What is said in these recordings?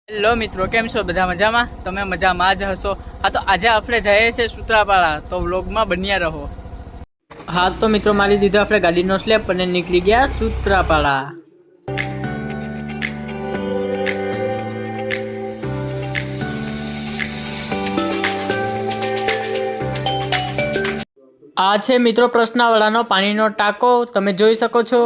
Hello મિત્રો, કેમ છો? બધા મજામાં? તમે મજામાં જ હશો. હા, તો આજે આપણે જઈએ છીએ સૂત્રાપાડા, તો વ્લોગમાં બન્યા રહો. હા તો મિત્રો, મારી દીધો આપણે ગાડીનો સ્લેપ અને નીકળી ગયા સૂત્રાપાડા. આ છે મિત્રો પ્રશ્નાવળાનો પાણીનો ટાંકો, તમે જોઈ શકો છો.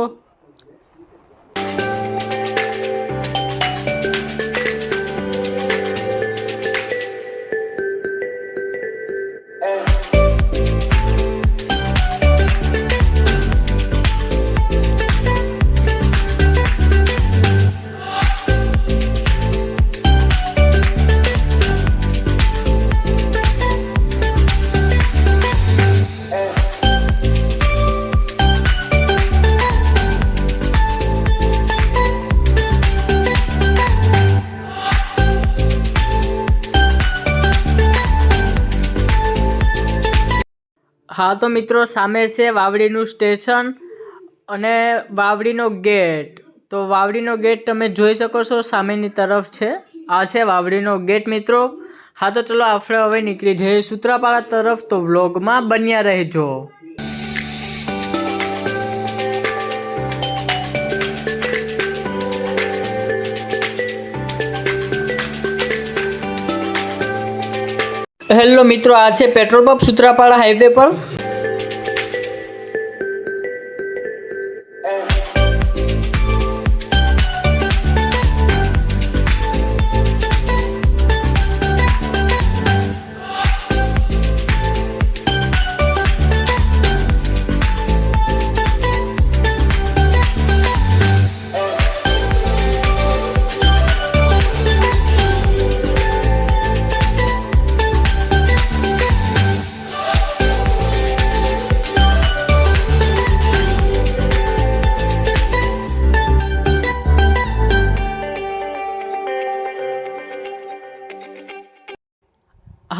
હા તો મિત્રો, સામે છે વાવડીનું સ્ટેશન અને વાવડીનો ગેટ. તો વાવડીનો ગેટ તમે જોઈ શકો છો, સામેની તરફ છે. આ છે વાવડીનો ગેટ મિત્રો. હા તો ચલો આપણે હવે નીકળી જઈએ સૂત્રાપાડા તરફ, તો વ્લોગમાં બન્યા રહેજો. હેલો મિત્રો, આ છે પેટ્રોલ પંપ સૂત્રાપાડા હાઈવે પર.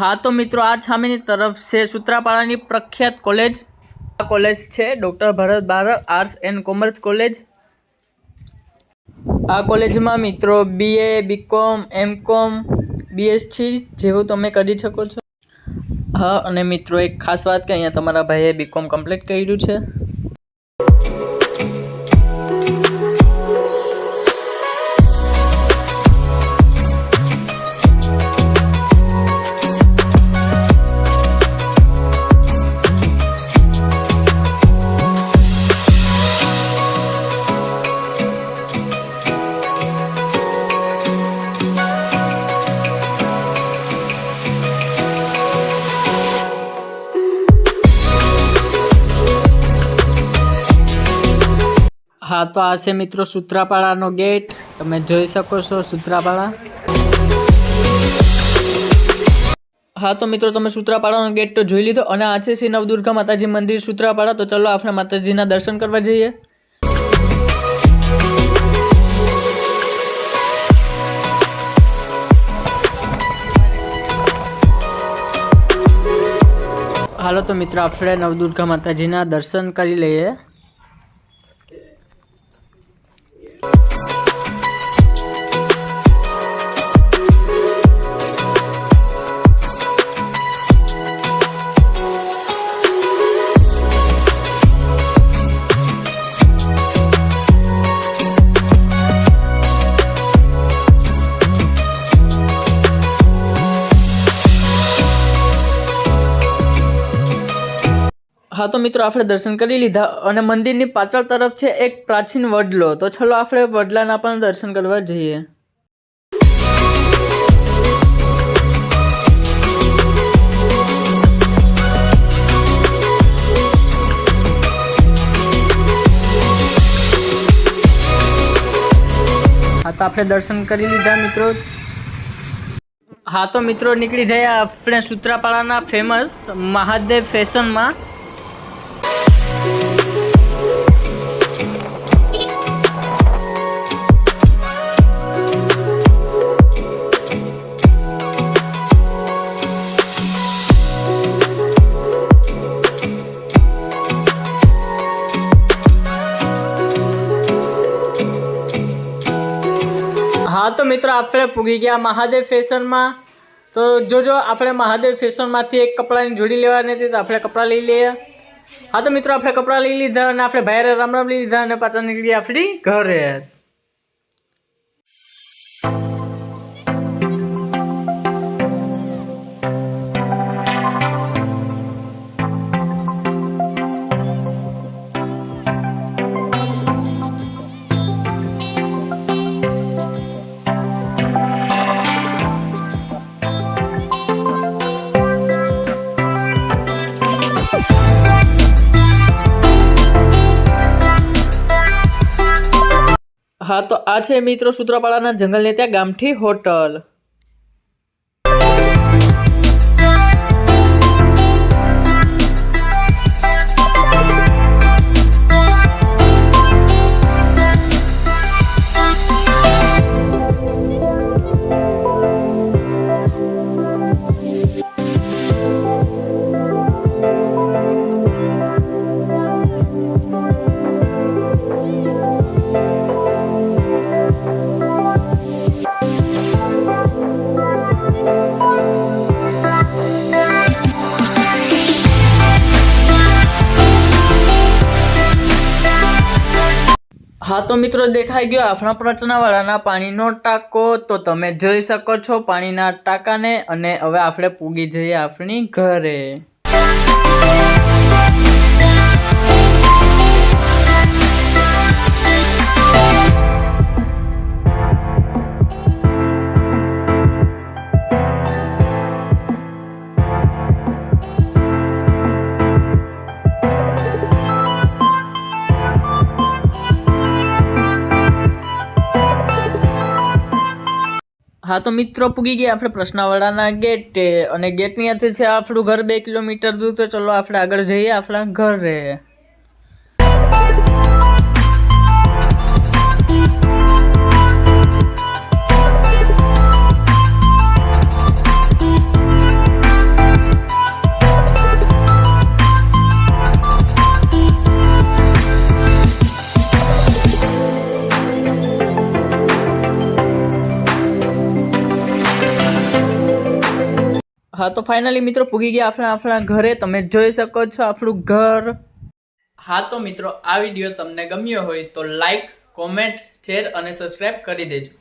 હા તો મિત્રો, આ સામેની તરફ છે સૂત્રાપાડાની પ્રખ્યાત કોલેજ. આ કોલેજ છે doctor Bharat Barad arts and commerce college. આ કોલેજમાં મિત્રો BA, BCom, MCom, BSc જેવું તમે કરી શકો છો. હા, અને મિત્રો એક ખાસ વાત કે અહીંયા તમારા ભાઈએ BCom કમ્પ્લીટ કર્યું છે. હા તો આ છે મિત્રો સૂત્રાપાડાનો ગેટ, તમે જોઈ શકો છો સૂત્રાપાડા. હા તો મિત્રો, તમે સૂત્રાપાડાનો ગેટ તો જોઈ લીધો, અને આ છે શ્રી નવદુર્ગા માતાજી મંદિર સૂત્રાપાડા. તો ચલો આપણે માતાજીના દર્શન કરવા જઈએ. હાલો તો મિત્રો, આપણે નવદુર્ગા માતાજીના દર્શન કરી લઈએ. હા તો મિત્રો, આપણે દર્શન કરી લીધા, અને મંદિરની પાછળ તરફ છે એક પ્રાચીન વડલો. તો ચલો આપણે વડલાના પણ દર્શન કરવા જઈએ. હા તો આપણે દર્શન કરી લીધા મિત્રો. હા તો મિત્રો, નીકળી જઈએ આપણે સૂત્રાપાડાના ફેમસ મહાદેવ ફેશનમાં. હા તો મિત્રો આપણે પૂગી ગયા મહાદેવ ફેશનમાં. તો જોજો આપણે મહાદેવ ફેશનમાંથી એક કપડાની જોડી લેવાની હતી, તો આપણે કપડાં લઈ લઈએ. હા તો મિત્રો આપણે કપડાં લઈ લીધા અને આપણે ભાઈને રામ રામ લઈ લીધા અને પાછા નીકળી આપણી ઘરે. હા તો આ છે મિત્રો સૂત્રાપાડાના જંગલને ત્યાં ગામઠી હોટલ. હા તો મિત્રો દેખાઈ ગયો આપણા પ્રચનાવાળાના પાણીનો ટાંકો. તો તમે જોઈ શકો છો પાણીના ટાંકાને. અને હવે આપણે પૂગી જઈએ આપણી ઘરે. હા તો મિત્રો પૂગી ગયા આપણે પ્રશ્નાવાળાના ગેટે. અને ગેટની અહીંથી છે આપણું ઘર 2 કિલોમીટર દૂર. તો ચલો આપણે આગળ જઈએ આપણા ઘરે. હા તો ફાઇનલી મિત્રો પૂગી ગયા આપણા ઘરે. તમે જોઈ શકો છો આપણું ઘર. હા તો મિત્રો આ વિડીયો તમને ગમ્યો હોય તો લાઈક, કોમેન્ટ, શેર અને સબસ્ક્રાઈબ કરી દેજો.